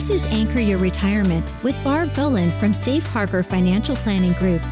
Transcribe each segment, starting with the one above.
This is Anchor Your Retirement with Barb Gulin from Safe Harbor Financial Planning Group.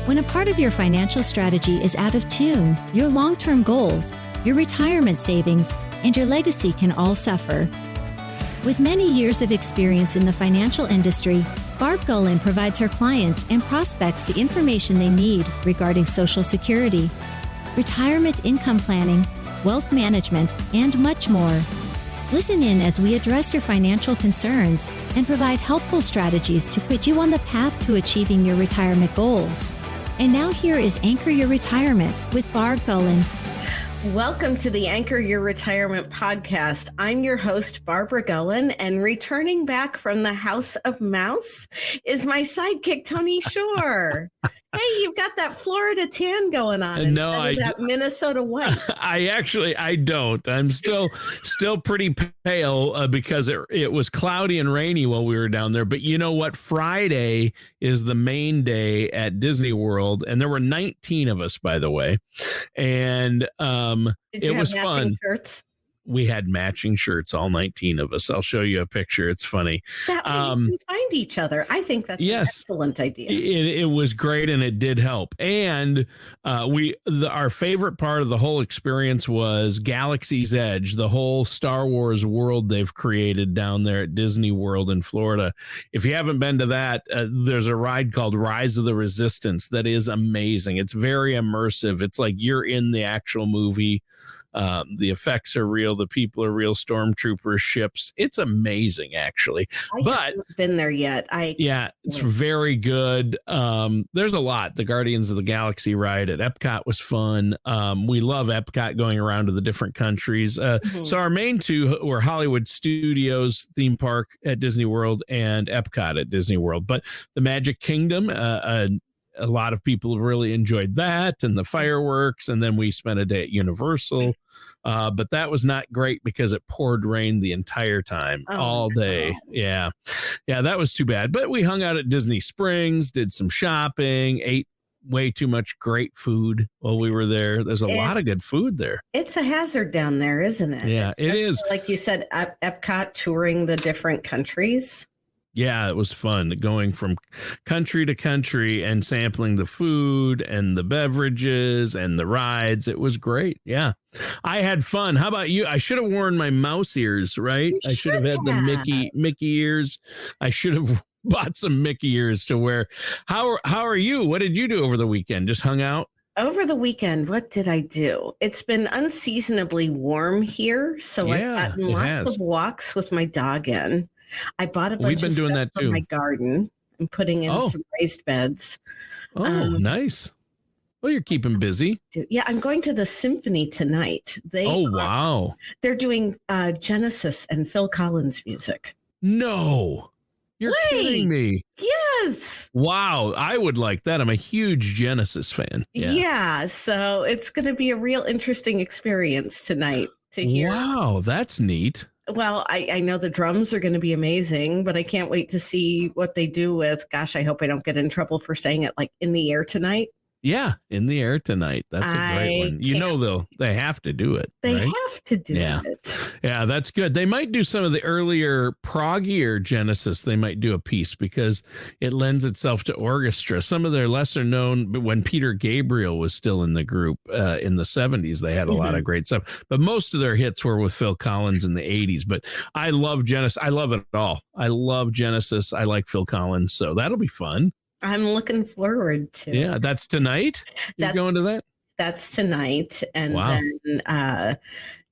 When a part of your financial strategy is out of tune, your long-term goals, your retirement savings, and your legacy can all suffer. With many years of experience in the financial industry, Barb Gulin provides her clients and prospects the information they need regarding Social Security, retirement income planning, wealth management, and much more. Listen in as we address your financial concerns and provide helpful strategies to put you on the path to achieving your retirement goals. And now here is Anchor Your Retirement with Barb Gulin. Welcome to the Anchor Your Retirement podcast. I'm your host, Barbara Gulin, and returning back from the House of Mouse is my sidekick, Tony Shore. Hey, you've got that Florida tan going on instead of that Minnesota white. I don't. I'm still pretty pale because it was cloudy and rainy while we were down there. But you know what? Friday is the main day at Disney World, and there were 19 of us, by the way. And it was fun. Shirts? We had matching shirts, all 19 of us. I'll show you a picture. It's funny. That way you can find each other. I think that's an excellent idea. It was great, and it did help. And our favorite part of the whole experience was Galaxy's Edge, the whole Star Wars world they've created down there at Disney World in Florida. If you haven't been to that, there's a ride called Rise of the Resistance that is amazing. It's very immersive. It's like you're in the actual movie. The effects are real. The people are real. Stormtroopers, ships. It's amazing, actually. I haven't been there yet. It's very good. There's a lot. The Guardians of the Galaxy ride at Epcot was fun. We love Epcot, going around to the different countries. So our main two were Hollywood Studios theme park at Disney World and Epcot at Disney World. But the Magic Kingdom, a lot of people really enjoyed that and the fireworks. And then we spent a day at Universal. But that was not great because it poured rain the entire time, all day. No. Yeah, that was too bad. But we hung out at Disney Springs, did some shopping, ate way too much great food while we were there. There's a lot of good food there. It's a hazard down there, isn't it? Yeah, it is. Like you said, Epcot, touring the different countries. Yeah, it was fun going from country to country and sampling the food and the beverages and the rides. It was great. Yeah, I had fun. How about you? I should have worn my mouse ears, right? I should have had the Mickey ears. I should have bought some Mickey ears to wear. How are you? What did you do over the weekend? Just hung out? Over the weekend, what did I do? It's been unseasonably warm here, so I've gotten lots of walks with my dog in. I bought a bunch of stuff for my garden and putting in some raised beds. Nice. Well, you're keeping busy. Yeah, I'm going to the symphony tonight. Wow. They're doing Genesis and Phil Collins music. No. You're kidding me. Yes. Wow. I would like that. I'm a huge Genesis fan. Yeah. So it's going to be a real interesting experience tonight to hear. Wow. That's neat. Well, I know the drums are going to be amazing, but I can't wait to see what they do with, I hope I don't get in trouble for saying it, like In the Air Tonight. Yeah, In the Air Tonight. That's a great one. You know, they have to do it. They have to do it. Yeah, that's good. They might do some of the earlier proggier Genesis. They might do a piece because it lends itself to orchestra. Some of their lesser known, but when Peter Gabriel was still in the group in the 70s, they had a lot of great stuff. But most of their hits were with Phil Collins in the 80s. But I love Genesis. I love it all. I love Genesis. I like Phil Collins. So that'll be fun. I'm looking forward to it. Yeah, that's tonight? You're going to that? That's tonight. And then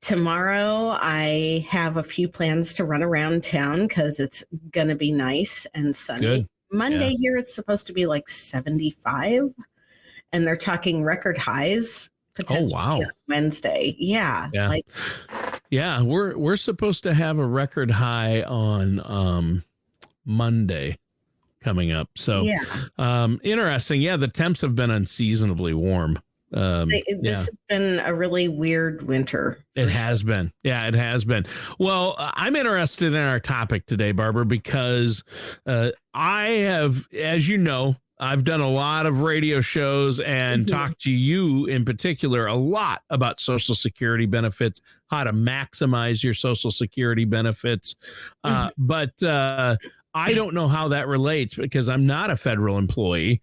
tomorrow I have a few plans to run around town because it's going to be nice and sunny. Good. Monday here, it's supposed to be like 75. And they're talking record highs potentially on Wednesday. Yeah. We're supposed to have a record high on Monday coming up. So interesting. Yeah, the temps have been unseasonably warm. This has been a really weird winter. It has been. Yeah, it has been. Well, I'm interested in our topic today, Barbara, because I have, as you know, I've done a lot of radio shows and talked to you in particular a lot about Social Security benefits, how to maximize your Social Security benefits. But I don't know how that relates because I'm not a federal employee.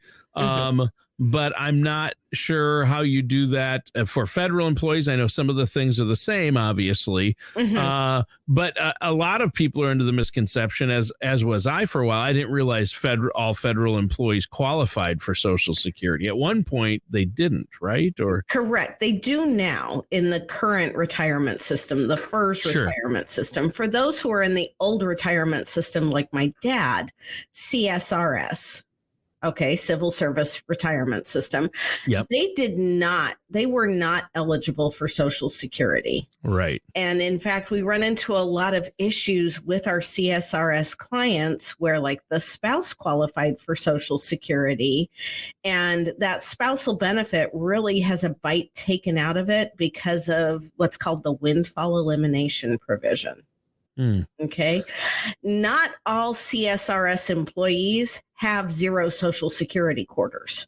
But I'm not sure how you do that for federal employees. I know some of the things are the same, obviously, but a lot of people are under the misconception, as was I for a while. I didn't realize all federal employees qualified for Social Security. At one point, they didn't, right? Or correct. They do now in the current retirement system, the FERS retirement system. For those who are in the old retirement system, like my dad, CSRS. Okay, civil service retirement system. Yep. They were not eligible for Social Security. Right. And in fact, we run into a lot of issues with our CSRS clients where like the spouse qualified for Social Security and that spousal benefit really has a bite taken out of it because of what's called the windfall elimination provision. Okay. Not all CSRS employees have zero Social Security quarters.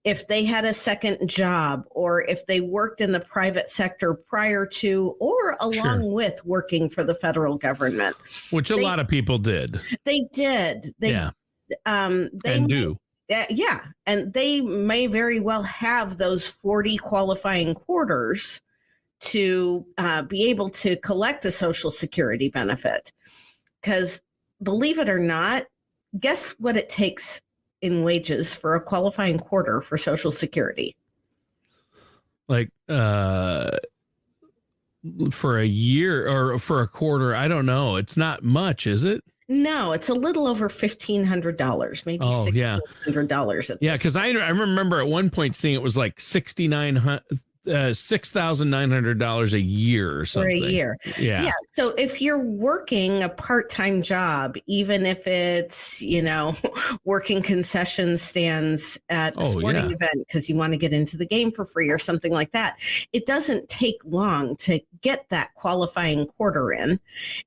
If they had a second job or if they worked in the private sector prior to or along with working for the federal government. Which a lot of people did. They did. They do. Yeah. And they may very well have those 40 qualifying quarters to be able to collect a Social Security benefit. Because believe it or not, guess what it takes in wages for a qualifying quarter for Social Security? Like for a year or for a quarter, I don't know. It's not much, is it? No, it's a little over $1,500, maybe $1,600. Yeah, because I remember at one point seeing it was like $6,900 a year or something. For a year. Yeah. So if you're working a part-time job, even if it's, working concession stands at a sporting event because you want to get into the game for free or something like that, it doesn't take long to get that qualifying quarter in.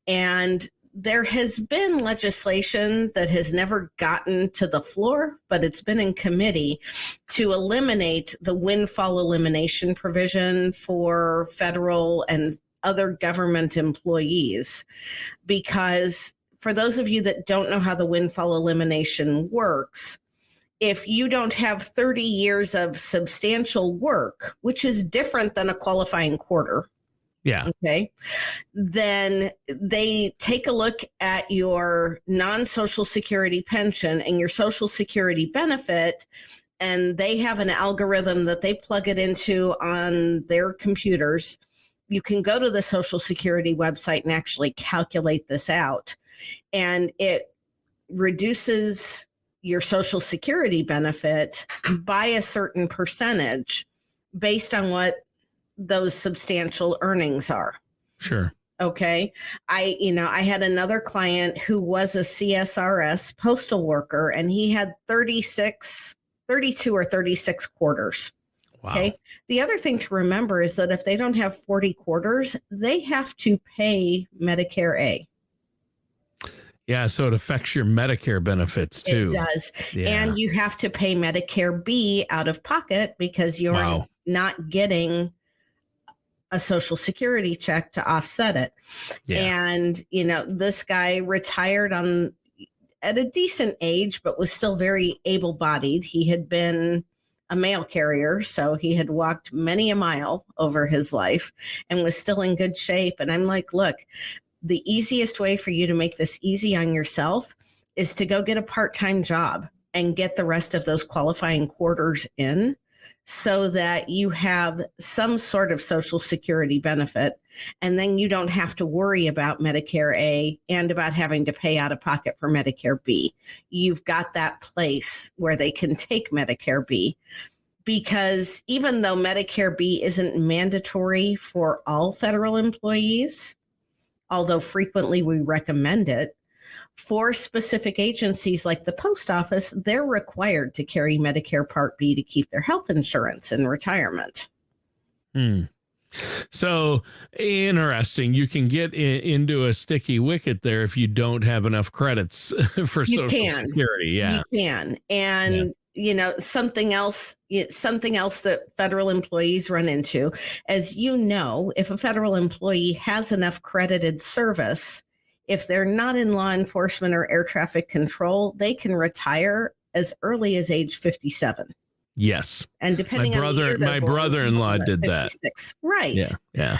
And there has been legislation that has never gotten to the floor, but it's been in committee to eliminate the windfall elimination provision for federal and other government employees. Because for those of you that don't know how the windfall elimination works, if you don't have 30 years of substantial work, which is different than a qualifying quarter, okay. Then they take a look at your non-Social Security pension and your Social Security benefit, and they have an algorithm that they plug it into on their computers. You can go to the Social Security website and actually calculate this out. And it reduces your Social Security benefit by a certain percentage based on what those substantial earnings are. Sure. Okay. I had another client who was a CSRS postal worker and he had 32 or 36 quarters. Wow. Okay. The other thing to remember is that if they don't have 40 quarters, they have to pay Medicare A. Yeah, so it affects your Medicare benefits too. It does. Yeah. And you have to pay Medicare B out of pocket because you're not getting a Social Security check to offset it. Yeah. And, this guy retired at a decent age, but was still very able-bodied. He had been a mail carrier, so he had walked many a mile over his life and was still in good shape. And I'm like, look, the easiest way for you to make this easy on yourself is to go get a part-time job and get the rest of those qualifying quarters in, so that you have some sort of Social Security benefit, and then you don't have to worry about Medicare A and about having to pay out of pocket for Medicare B. You've got that place where they can take Medicare B, because even though Medicare B isn't mandatory for all federal employees, although frequently we recommend it, for specific agencies like the post office, they're required to carry Medicare Part B to keep their health insurance in retirement. So interesting. You can get into a sticky wicket there if you don't have enough credits for Social Security. Yeah, you can. And something else that federal employees run into, as you know, if a federal employee has enough credited service, if they're not in law enforcement or air traffic control, they can retire as early as age 57. Yes. And depending on the year, my brother-in-law did that. Right. Yeah. Yeah.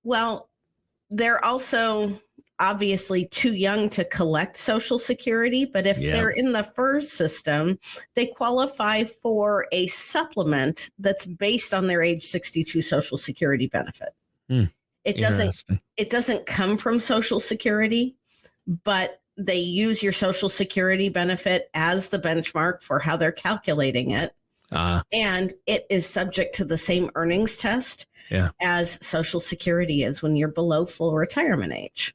Well, they're also obviously too young to collect Social Security, but if they're in the FERS system, they qualify for a supplement that's based on their age 62 Social Security benefit. It doesn't come from Social Security, but they use your Social Security benefit as the benchmark for how they're calculating it. And it is subject to the same earnings test as Social Security is when you're below full retirement age.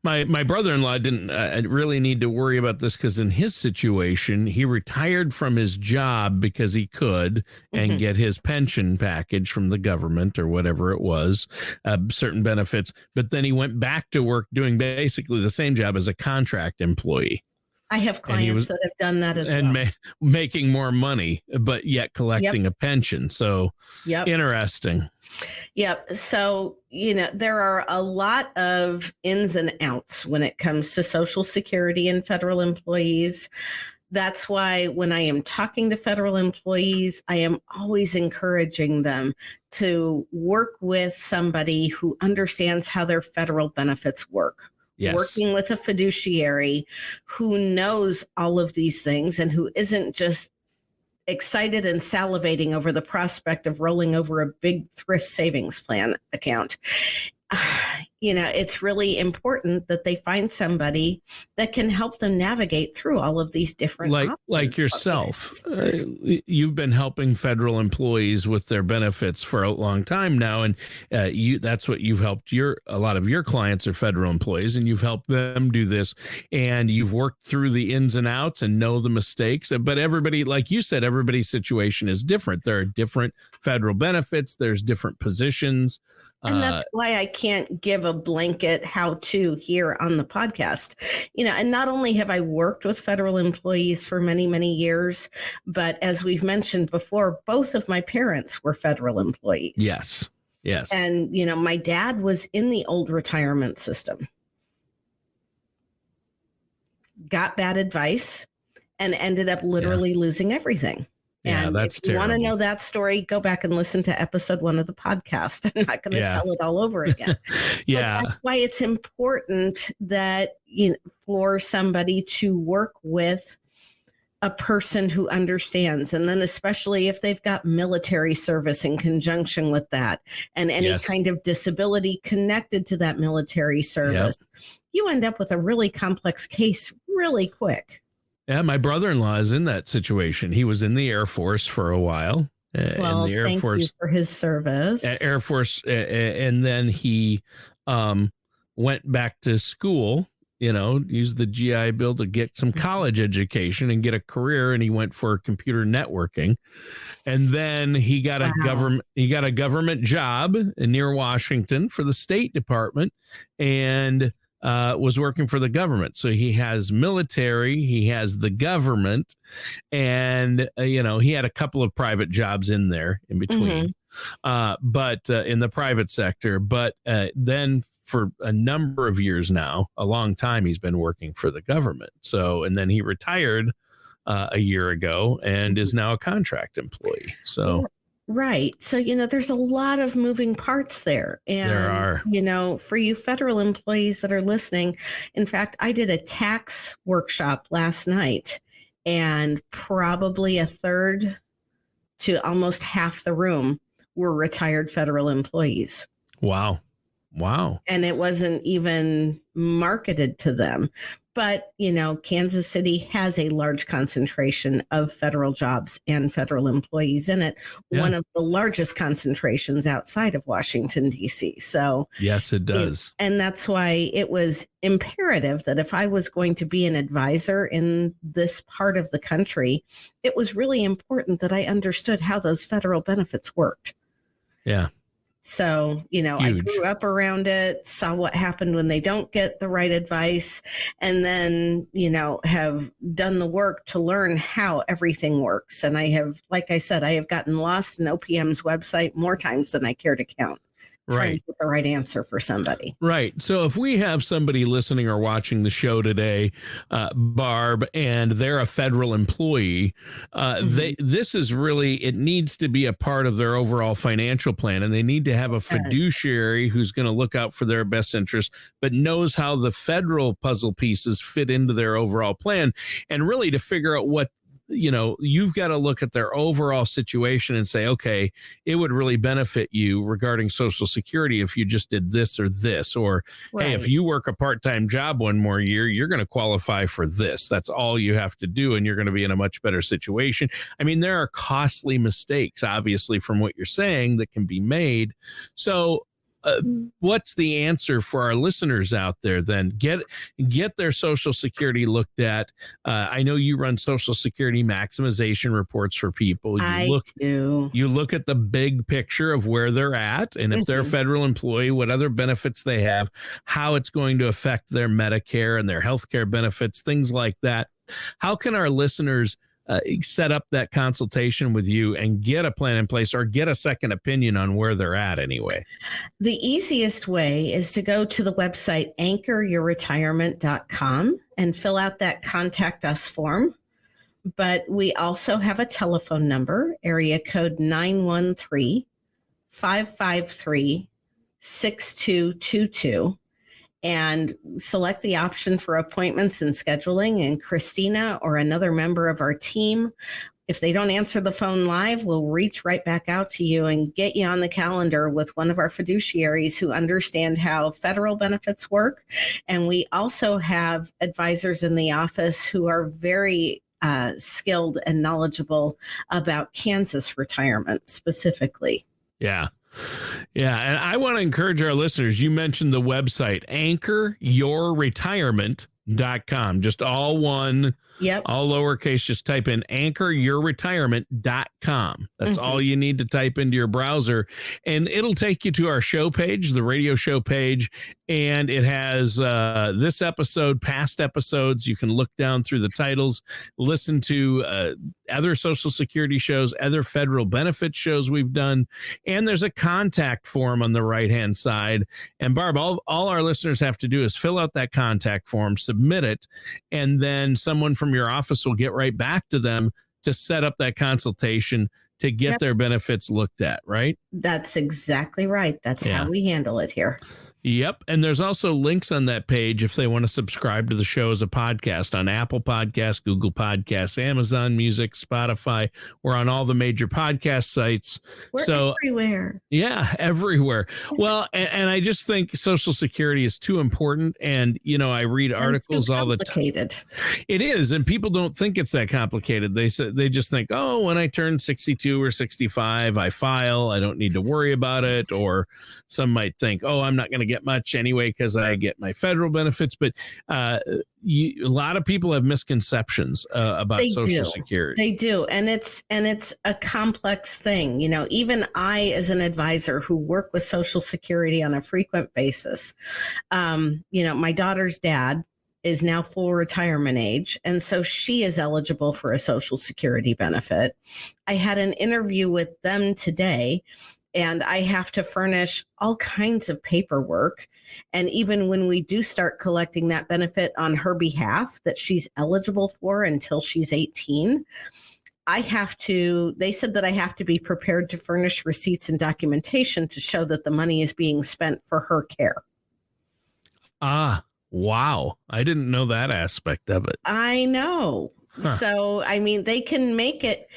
My brother-in-law didn't really need to worry about this because in his situation, he retired from his job because he could and get his pension package from the government or whatever it was, certain benefits. But then he went back to work doing basically the same job as a contract employee. I have clients that have done that as well. And making more money, but yet collecting a pension. So interesting. Yep. So, there are a lot of ins and outs when it comes to Social Security and federal employees. That's why when I am talking to federal employees, I am always encouraging them to work with somebody who understands how their federal benefits work. Yes. Working with a fiduciary who knows all of these things and who isn't just excited and salivating over the prospect of rolling over a big thrift savings plan account. It's really important that they find somebody that can help them navigate through all of these different options. Like yourself. You've been helping federal employees with their benefits for a long time now, and that's what you've helped a lot of your clients are federal employees, and you've helped them do this, and you've worked through the ins and outs and know the mistakes. But everybody, like you said, everybody's situation is different. There are different federal benefits. There's different positions. And that's why I can't give a blanket how-to here on the podcast. And not only have I worked with federal employees for many, many years, but as we've mentioned before, both of my parents were federal employees. Yes. Yes. And, my dad was in the old retirement system, got bad advice, and ended up literally losing everything. And that's if you want to know that story, go back and listen to episode 1 of the podcast. I'm not going to tell it all over again. But that's why it's important that for somebody to work with a person who understands. And then especially if they've got military service in conjunction with that and any kind of disability connected to that military service, you end up with a really complex case really quick. Yeah, my brother-in-law is in that situation. He was in the Air Force for a while. Well, thank you for his service. Air Force, and then he went back to school, used the GI Bill to get some college education and get a career, and he went for computer networking. And then he got a government job near Washington for the State Department, and was working for the government. So he has military, he has the government, and, he had a couple of private jobs in there in between, but in the private sector. But then for a number of years now, a long time, he's been working for the government. So, and then he retired a year ago and is now a contract employee. So. Right. So, there's a lot of moving parts there. And, there are. For you federal employees that are listening, in fact, I did a tax workshop last night, and probably a third to almost half the room were retired federal employees. Wow. And it wasn't even marketed to them. But, Kansas City has a large concentration of federal jobs and federal employees in it. Yeah. One of the largest concentrations outside of Washington, D.C. So, yes, it does. And that's why it was imperative that if I was going to be an advisor in this part of the country, it was really important that I understood how those federal benefits worked. Yeah. So, I Huge. grew up around it, saw what happened when they don't get the right advice, and then, have done the work to learn how everything works. And I have, like I said, I have gotten lost in OPM's website more times than I care to count, trying to Right. get the right answer for somebody. Right. So if we have somebody listening or watching the show today, Barb, and they're a federal employee, this is really, it needs to be a part of their overall financial plan, and they need to have a fiduciary who's going to look out for their best interest, but knows how the federal puzzle pieces fit into their overall plan, and really to figure out what, you've got to look at their overall situation and say, okay, it would really benefit you regarding Social Security if you just did this or this, or hey, if you work a part-time job one more year, you're going to qualify for this. That's all you have to do, and you're going to be in a much better situation. I mean, there are costly mistakes, obviously, from what you're saying that can be made. So what's the answer for our listeners out there then? Get their Social Security looked at. I know you run Social Security maximization reports for people. I do. You look at the big picture of where they're at, and if they're a federal employee, what other benefits they have, how it's going to affect their Medicare and their healthcare benefits, things like that. How can our listeners set up that consultation with you and get a plan in place, or get a second opinion on where they're at anyway? The easiest way is to go to the website anchoryourretirement.com and fill out that contact us form. But we also have a telephone number, area code 913-553-6222. And select the option for appointments and scheduling. And Christina or another member of our team, if they don't answer the phone live, we'll reach right back out to you and get you on the calendar with one of our fiduciaries who understand how federal benefits work. And we also have advisors in the office who are very skilled and knowledgeable about Kansas retirement specifically. Yeah. Yeah. And I want to encourage our listeners. You mentioned the website, anchoryourretirement.com. Just all one, all lowercase. Just type in anchoryourretirement.com. That's all you need to type into your browser, and it'll take you to our show page, the radio show page. And it has this episode, past episodes. You can look down through the titles, listen to other Social Security shows, other federal benefit shows we've done. And there's a contact form on the right-hand side. And Barb, all our listeners have to do is fill out that contact form, submit it, and then someone from your office will get right back to them to set up that consultation to get their benefits looked at, right? That's exactly right. That's how we handle it here. Yep. And there's also links on that page if they want to subscribe to the show as a podcast on Apple Podcasts, Google Podcasts, Amazon Music, Spotify. We're on all the major podcast sites. We're everywhere. Yeah, everywhere. Well, and I just think Social Security is too important. And, I read articles all the time. It is. And people don't think it's that complicated. They just think, oh, when I turn 62 or 65, I file. I don't need to worry about it. Or some might think, oh, I'm not going to get much anyway because I get my federal benefits. But a lot of people have misconceptions about Social Security. They do. And it's a complex thing. Even I, as an advisor who work with Social Security on a frequent basis, my daughter's dad is now full retirement age. And so she is eligible for a Social Security benefit. I had an interview with them today, and I have to furnish all kinds of paperwork. And even when we do start collecting that benefit on her behalf that she's eligible for until she's 18, they said that I have to be prepared to furnish receipts and documentation to show that the money is being spent for her care. Ah, wow. I didn't know that aspect of it. I know. So, they can make it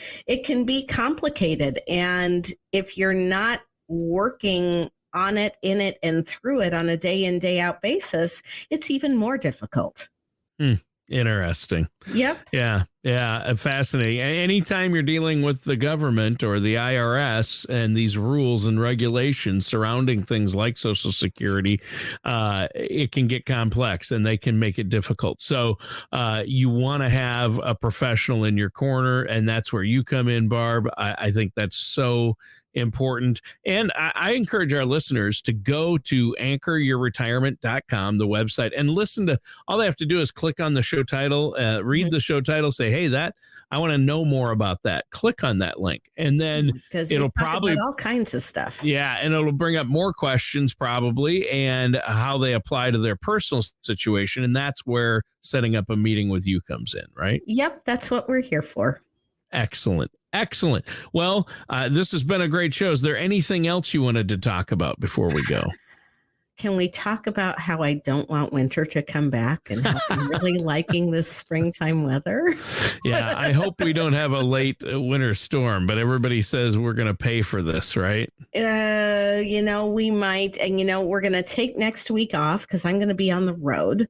can be complicated. And if you're not working on it, in it, and through it on a day in, day out basis, it's even more difficult. Interesting. Yep. Yeah. Fascinating. Anytime you're dealing with the government or the IRS and these rules and regulations surrounding things like Social Security, it can get complex and they can make it difficult. So you want to have a professional in your corner, and that's where you come in, Barb. I think that's so important. And I encourage our listeners to go to anchoryourretirement.com, the website, and listen to, all they have to do is click on the show title, read the show title, say, hey, I want to know more about that. Click on that link. And then it'll probably about all kinds of stuff. Yeah. And it'll bring up more questions probably, and how they apply to their personal situation. And that's where setting up a meeting with you comes in, right? Yep. That's what we're here for. Excellent. Well, this has been a great show. Is there anything else you wanted to talk about before we go? Can we talk about how I don't want winter to come back and how I'm really liking this springtime weather? Yeah, I hope we don't have a late winter storm, but everybody says we're going to pay for this, right? We might. And, we're going to take next week off because I'm going to be on the road.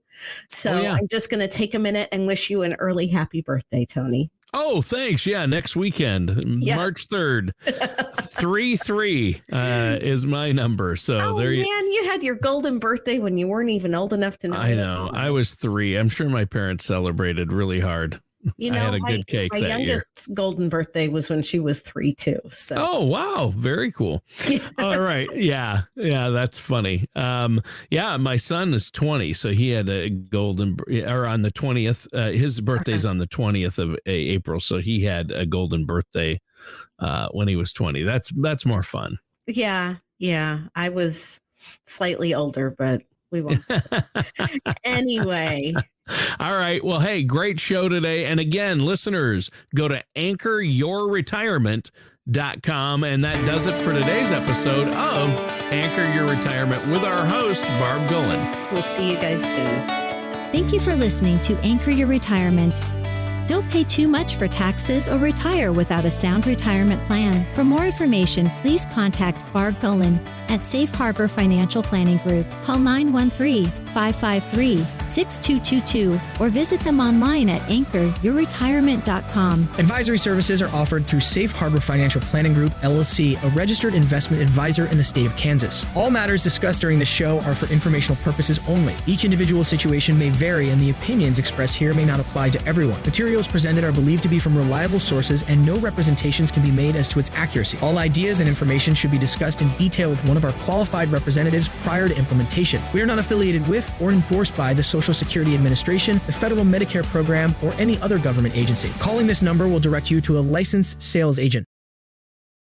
So I'm just going to take a minute and wish you an early happy birthday, Tony. Oh, thanks. Yeah, next weekend, March 3rd. 3-3 is my number. So you had your golden birthday when you weren't even old enough to know. I know. I was 3. I'm sure my parents celebrated really hard. I had a good cake that year. My youngest golden birthday was when she was 3 too. So. Oh, wow. Very cool. All right. Yeah. That's funny. My son is 20. So he had a on the 20th, his birthday's on the 20th of April. So he had a golden birthday when he was 20. That's more fun. Yeah. I was slightly older, but we won't. Anyway. All right. Well, hey, great show today. And again, listeners, go to anchoryourretirement.com. And that does it for today's episode of Anchor Your Retirement with our host, Barb Gulin. We'll see you guys soon. Thank you for listening to Anchor Your Retirement. Don't pay too much for taxes or retire without a sound retirement plan. For more information, please contact Barb Gulin at Safe Harbor Financial Planning Group. Call 913-553-6222 or visit them online at anchoryourretirement.com. Advisory services are offered through Safe Harbor Financial Planning Group, LLC, a registered investment advisor in the state of Kansas. All matters discussed during the show are for informational purposes only. Each individual situation may vary, and the opinions expressed here may not apply to everyone. Materials presented are believed to be from reliable sources, and no representations can be made as to its accuracy. All ideas and information should be discussed in detail with one of our qualified representatives prior to implementation. We are not affiliated with or endorsed by the Social Security Administration, the Federal Medicare Program, or any other government agency. Calling this number will direct you to a licensed sales agent.